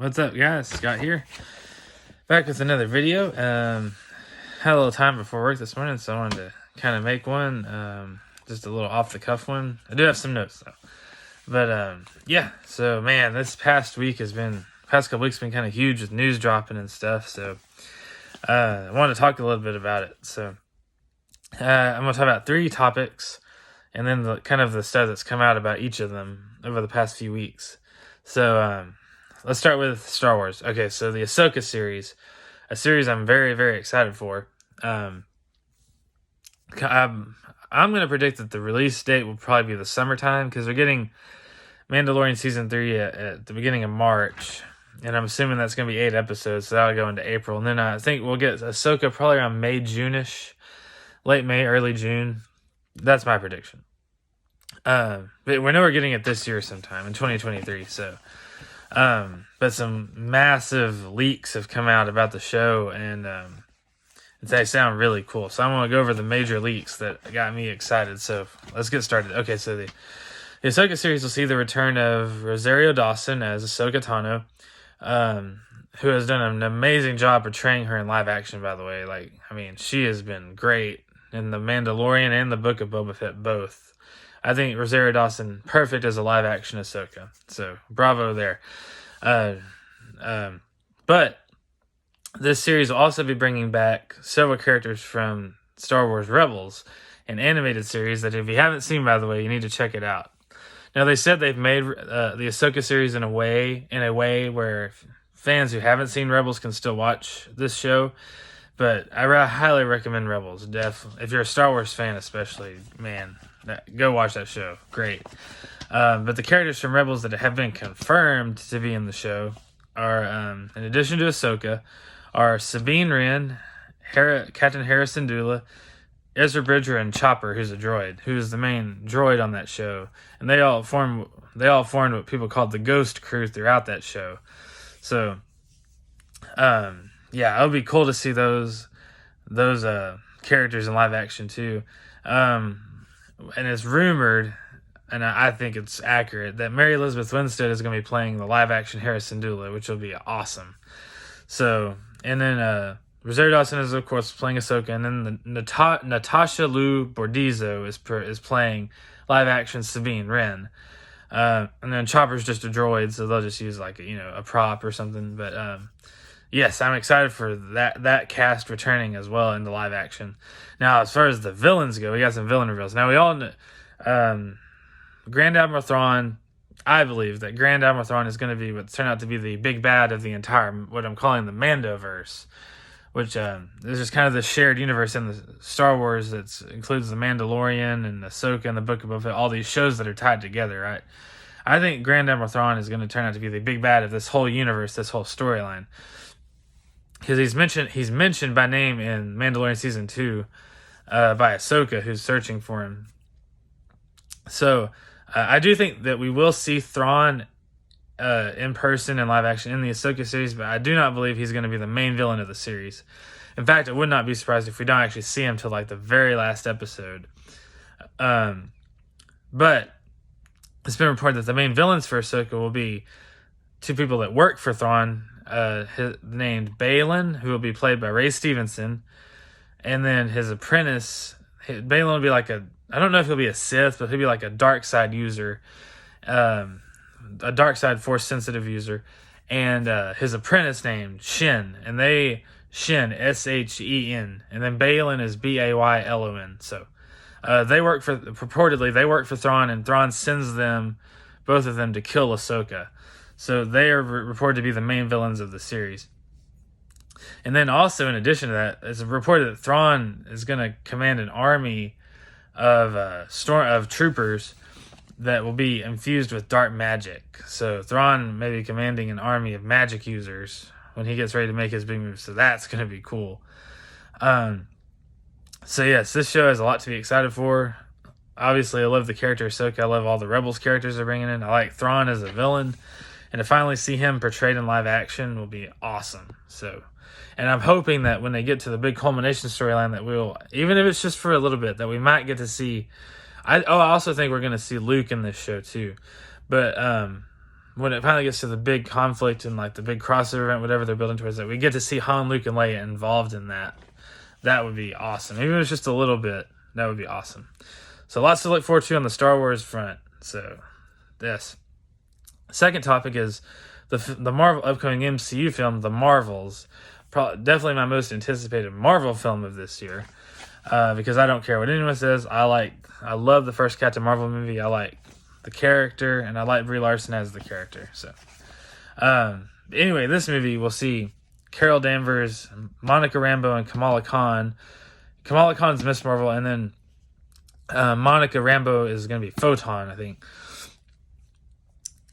What's up, guys? Scott here. Back with another video. Had a little time before work this morning, so I wanted to kind of make one. Just a little off-the-cuff one. I do have some notes, though. But, yeah. So, man, this past couple weeks been kind of huge with news dropping and stuff. So, I wanted to talk a little bit about it. So, I'm going to talk about 3 topics, and then the stuff that's come out about each of them over the past few weeks. So, let's start with Star Wars. Okay, so the Ahsoka series, a series I'm very, very excited for. I'm going to predict that the release date will probably be the summertime because we're getting Mandalorian Season 3 at the beginning of March. And I'm assuming that's going to be 8 episodes, so that'll go into April. And then I think we'll get Ahsoka probably around May, June-ish. Late May, early June. That's my prediction. But we know we're getting it this year sometime, in 2023, so... but some massive leaks have come out about the show, and they sound really cool. So I'm going to go over the major leaks that got me excited. So let's get started. Okay, so the Ahsoka series will see the return of Rosario Dawson as Ahsoka Tano, who has done an amazing job portraying her in live action, by the way. She has been great in The Mandalorian and the Book of Boba Fett, both. I think Rosario Dawson, perfect as a live-action Ahsoka. So, bravo there. But this series will also be bringing back several characters from Star Wars Rebels, an animated series that if you haven't seen, by the way, you need to check it out. Now, they said they've made the Ahsoka series in a way where fans who haven't seen Rebels can still watch this show. But I highly recommend Rebels. Definitely, if you're a Star Wars fan, especially, man, go watch that show. Great. But the characters from Rebels that have been confirmed to be in the show are, in addition to Ahsoka, are Sabine Wren, Captain Harrison Dula, Ezra Bridger, and Chopper, who's a droid, who's the main droid on that show. And they all formed what people called the Ghost Crew throughout that show. So, yeah, it would be cool to see those characters in live action too. And it's rumored, and I think it's accurate, that Mary Elizabeth Winstead is going to be playing the live action Harrison Dula, which will be awesome. So, and then Rosario Dawson is of course playing Ahsoka, and then Natasha Liu Bordizzo is playing live action Sabine Wren. And then Chopper's just a droid, so they'll just use a prop or something. But yes, I'm excited for that cast returning as well into live action. Now, as far as the villains go, we got some villain reveals. Now, we all know Grand Admiral Thrawn. I believe that Grand Admiral Thrawn is going to be what turned out to be the big bad of the entire, what I'm calling the Mandoverse, which is just kind of the shared universe in the Star Wars that includes the Mandalorian and Ahsoka and the Book of Boba Fett, all these shows that are tied together, right? I think Grand Admiral Thrawn is going to turn out to be the big bad of this whole universe, this whole storyline. Because he's mentioned by name in Mandalorian Season 2 by Ahsoka, who's searching for him. So, I do think that we will see Thrawn in person in live action in the Ahsoka series, but I do not believe he's going to be the main villain of the series. In fact, I would not be surprised if we don't actually see him till the very last episode. But it's been reported that the main villains for Ahsoka will be 2 people that work for Thrawn, named Baylan, who will be played by Ray Stevenson, and then his apprentice. Baylan will be I don't know if he'll be a Sith, but he'll be a dark side user, a dark side force sensitive user, and his apprentice named Shen, and Shen, S-H-E-N, and then Baylan is B-A-Y-L-O-N. So purportedly they work for Thrawn, and Thrawn sends both of them to kill Ahsoka. So they are reported to be the main villains of the series. And then also, in addition to that, it's reported that Thrawn is going to command an army of troopers that will be infused with dark magic. So Thrawn may be commanding an army of magic users when he gets ready to make his big move. So that's going to be cool. So yes, this show has a lot to be excited for. Obviously, I love the character Ahsoka. I love all the Rebels characters they're bringing in. I like Thrawn as a villain. And to finally see him portrayed in live action will be awesome. And I'm hoping that when they get to the big culmination storyline that we'll, even if it's just for a little bit, that we might get to see. I also think we're going to see Luke in this show too. But when it finally gets to the big conflict and like the big crossover event, whatever they're building towards, that we get to see Han, Luke, and Leia involved in that. That would be awesome. Even if it's just a little bit, that would be awesome. So lots to look forward to on the Star Wars front. So, yes. Second topic is the Marvel upcoming MCU film, The Marvels. Definitely my most anticipated Marvel film of this year. Because I don't care what anyone says. I love the first Captain Marvel movie. I like the character, and I like Brie Larson as the character. So, anyway, this movie we'll see Carol Danvers, Monica Rambeau, and Kamala Khan. Kamala Khan's Miss Marvel, and then Monica Rambeau is going to be Photon, I think.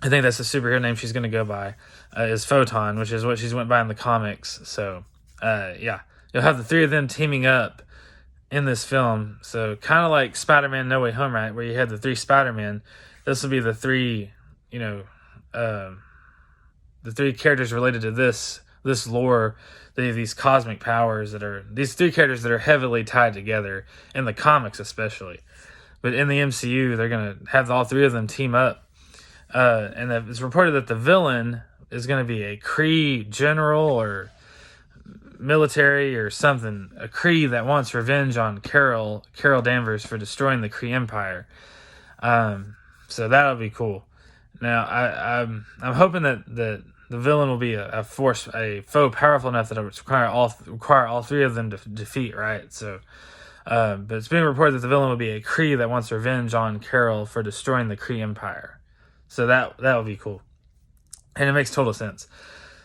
I think that's the superhero name she's going to go by, is Photon, which is what she's went by in the comics. So, yeah. You'll have the three of them teaming up in this film. So, kind of like Spider-Man No Way Home, right? Where you had the three Spider-Men. This will be the three, the three characters related to this lore. They have these cosmic powers these three characters that are heavily tied together, in the comics especially. But in the MCU, they're going to have all three of them team up. And it's reported that the villain is going to be a Kree general or military or something, a Kree that wants revenge on Carol Danvers for destroying the Kree Empire. So that'll be cool. Now I'm hoping that the villain will be a foe powerful enough that it would require all three of them to defeat, right? So, but it's being reported that the villain will be a Kree that wants revenge on Carol for destroying the Kree Empire. So that would be cool, and it makes total sense.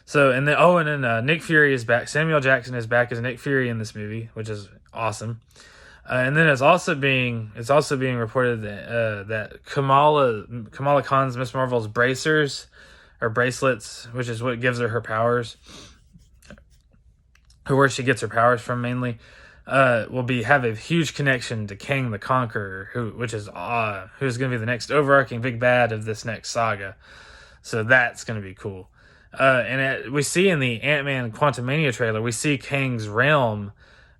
So and then Nick Fury is back. Samuel Jackson is back as Nick Fury in this movie, which is awesome. And then it's also being reported that Kamala Khan's Miss Marvel's bracers or bracelets, which is what gives her powers, or where she gets her powers from mainly, will have a huge connection to Kang the Conqueror, who's going to be the next overarching big bad of this next saga. So that's going to be cool. We see in the Ant-Man Quantumania trailer, we see Kang's realm,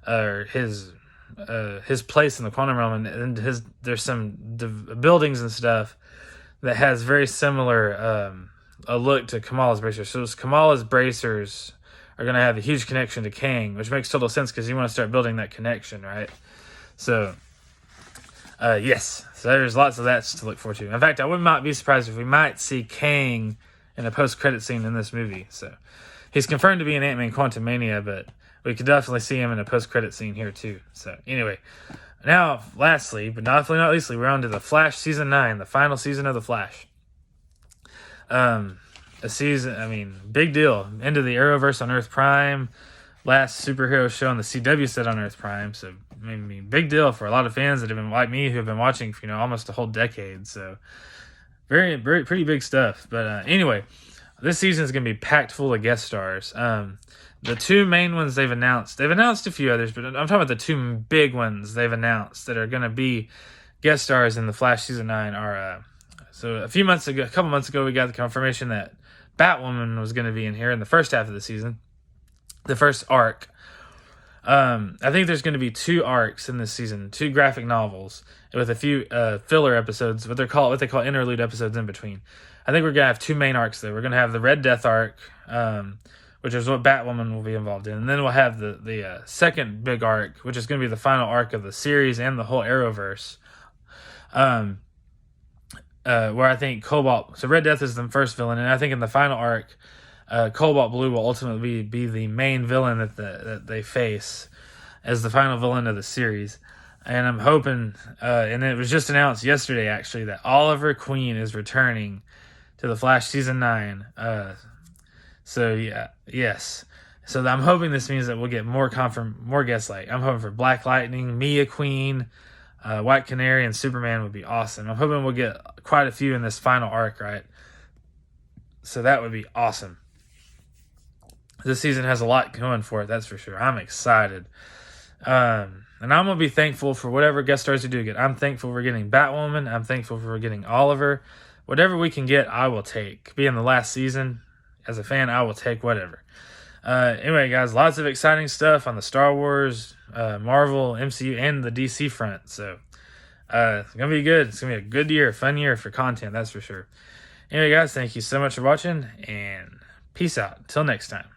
or his place in the quantum realm, and there's some buildings and stuff that has very similar a look to Kamala's bracers. So Kamala's bracers are going to have a huge connection to Kang, which makes total sense because you want to start building that connection, right? So, yes. So there's lots of that to look forward to. In fact, I would not be surprised if we might see Kang in a post-credit scene in this movie. So he's confirmed to be in Ant-Man Quantumania, but we could definitely see him in a post-credit scene here too. So anyway, now lastly, but definitely not leastly, we're on to The Flash Season 9, the final season of The Flash. A season, big deal. Into the Arrowverse on Earth Prime. Last superhero show on the CW set on Earth Prime. So, big deal for a lot of fans that have been like me, who have been watching for, almost a whole decade. So, very, very, pretty big stuff. But anyway, this season is going to be packed full of guest stars. The two main ones they've announced a few others, but I'm talking about the two big ones they've announced that are going to be guest stars in The Flash Season 9 are, so a couple months ago, we got the confirmation that Batwoman was going to be in here in the first half of the season, the first arc. I think there's going to be 2 arcs in this season, 2 graphic novels with a few filler episodes, what they call interlude episodes in between. I think we're going to have 2 main arcs there. We're going to have the Red Death arc, which is what Batwoman will be involved in, and then we'll have the second big arc, which is going to be the final arc of the series and the whole Arrowverse. Where I think so Red Death is the first villain, and I think in the final arc, Cobalt Blue will ultimately be the main villain that they face as the final villain of the series. And I'm hoping, and it was just announced yesterday actually, that Oliver Queen is returning to The Flash Season 9. So yeah, yes. So I'm hoping this means that we'll get more guests. Like I'm hoping for Black Lightning, Mia Queen, White Canary, and Superman would be awesome. I'm hoping we'll get quite a few in this final arc, right? So that would be awesome. This season has a lot going for it, that's for sure. I'm excited. And I'm going to be thankful for whatever guest stars we do get. I'm thankful for getting Batwoman. I'm thankful for getting Oliver. Whatever we can get, I will take. Being the last season, as a fan, I will take whatever. Anyway, guys, lots of exciting stuff on the Star Wars, Marvel, MCU, and the DC front. So, it's going to be good. It's going to be a good year, fun year for content, that's for sure. Anyway, guys, thank you so much for watching, and peace out. Till next time.